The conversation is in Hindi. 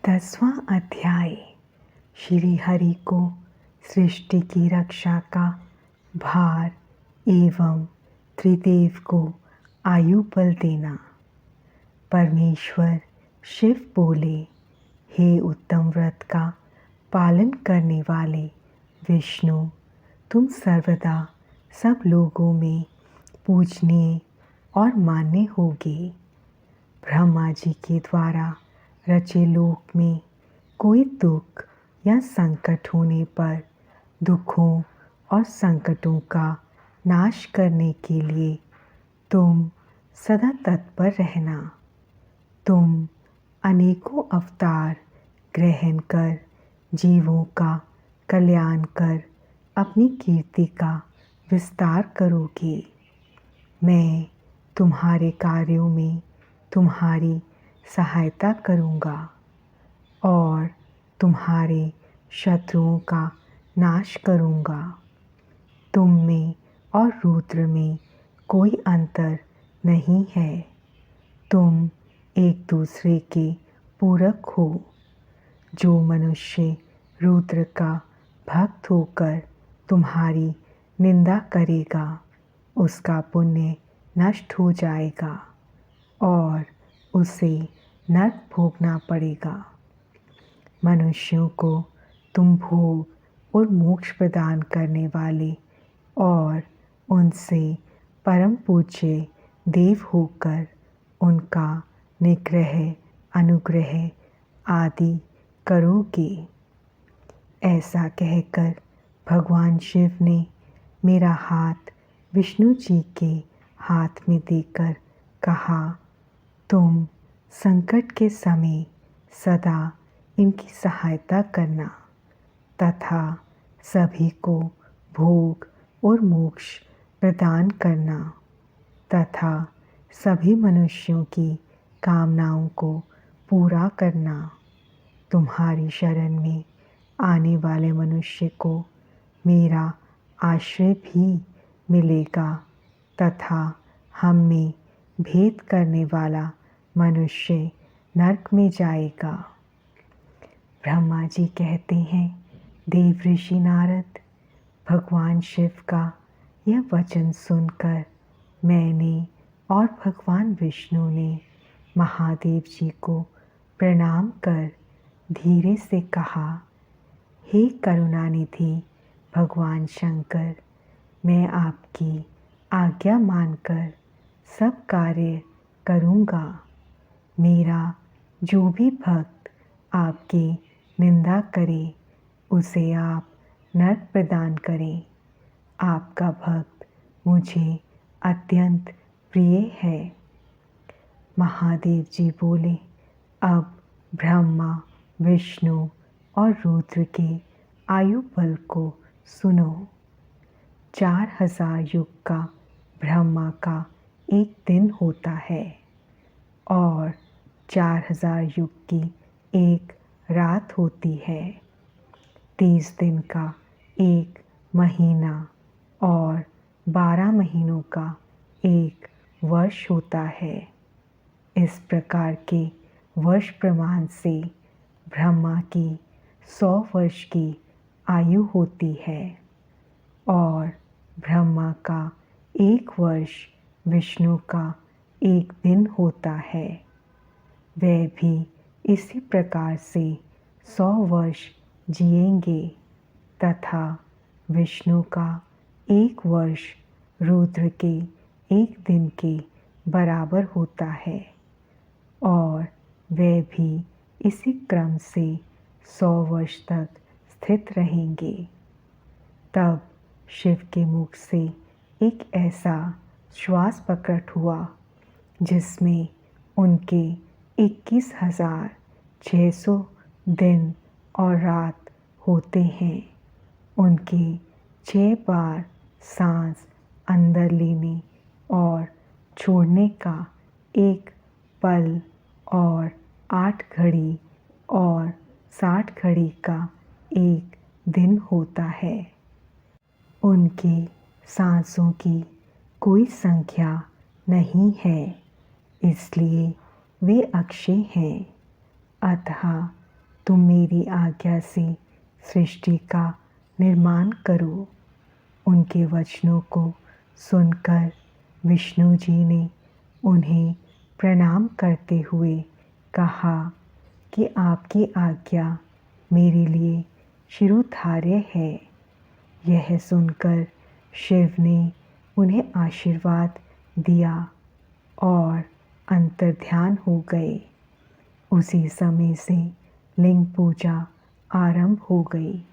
10वां अध्याय। श्री हरि को सृष्टि की रक्षा का भार एवं त्रिदेव को आयु बल देना। परमेश्वर शिव बोले, हे उत्तम व्रत का पालन करने वाले विष्णु, तुम सर्वदा सब लोगों में पूजनीय और मान्य होगे। ब्रह्मा जी के द्वारा रचे लोक में कोई दुख या संकट होने पर दुखों और संकटों का नाश करने के लिए तुम सदा तत्पर रहना। तुम अनेकों अवतार ग्रहण कर जीवों का कल्याण कर अपनी कीर्ति का विस्तार करोगे। मैं तुम्हारे कार्यों में तुम्हारी सहायता करूँगा और तुम्हारे शत्रुओं का नाश करूँगा। तुम में और रुद्र में कोई अंतर नहीं है। तुम एक दूसरे के पूरक हो। जो मनुष्य रुद्र का भक्त होकर तुम्हारी निंदा करेगा, उसका पुण्य नष्ट हो जाएगा और उसे नरक भोगना पड़ेगा। मनुष्यों को तुम भोग और मोक्ष प्रदान करने वाले और उनसे परम पूज्य देव होकर उनका निग्रह, अनुग्रह आदि करोगे। ऐसा कहकर भगवान शिव ने मेरा हाथ विष्णु जी के हाथ में देकर कहा, तुम संकट के समय सदा इनकी सहायता करना तथा सभी को भोग और मोक्ष प्रदान करना तथा सभी मनुष्यों की कामनाओं को पूरा करना। तुम्हारी शरण में आने वाले मनुष्य को मेरा आश्रय भी मिलेगा तथा हम में भेद करने वाला मनुष्य नरक में जाएगा। ब्रह्मा जी कहते हैं, देव ऋषि नारद, भगवान शिव का यह वचन सुनकर मैंने और भगवान विष्णु ने महादेव जी को प्रणाम कर धीरे से कहा, हे करुणानिधि भगवान शंकर, मैं आपकी आज्ञा मानकर सब कार्य करूँगा। मेरा जो भी भक्त आपकी निंदा करे उसे आप नरक प्रदान करें। आपका भक्त मुझे अत्यंत प्रिय है। महादेव जी बोले, अब ब्रह्मा, विष्णु और रुद्र के आयु बल को सुनो। 4000 युग का ब्रह्मा का एक दिन होता है और 4000 युग की एक रात होती है। 30 दिन का एक महीना और 12 महीनों का एक वर्ष होता है। इस प्रकार के वर्ष प्रमाण से ब्रह्मा की 100 वर्ष की आयु होती है और ब्रह्मा का एक वर्ष विष्णु का एक दिन होता है। वह भी इसी प्रकार से 100 वर्ष जिएंगे तथा विष्णु का एक वर्ष रुद्र के एक दिन के बराबर होता है और वह भी इसी क्रम से 100 वर्ष तक स्थित रहेंगे। तब शिव के मुख से एक ऐसा श्वास प्रकट हुआ जिसमें उनके 21,600 दिन और रात होते हैं। उनके 6 बार सांस अंदर लेने और छोड़ने का एक पल और 8 घड़ी और 60 घड़ी का एक दिन होता है। उनके सांसों की कोई संख्या नहीं है, इसलिए वे अक्षय हैं। अतः तुम मेरी आज्ञा से सृष्टि का निर्माण करो। उनके वचनों को सुनकर विष्णु जी ने उन्हें प्रणाम करते हुए कहा कि आपकी आज्ञा मेरे लिए शिरोधार्य है। यह सुनकर शिव ने उन्हें आशीर्वाद दिया और अंतर्ध्यान हो गए। उसी समय से लिंग पूजा आरंभ हो गई।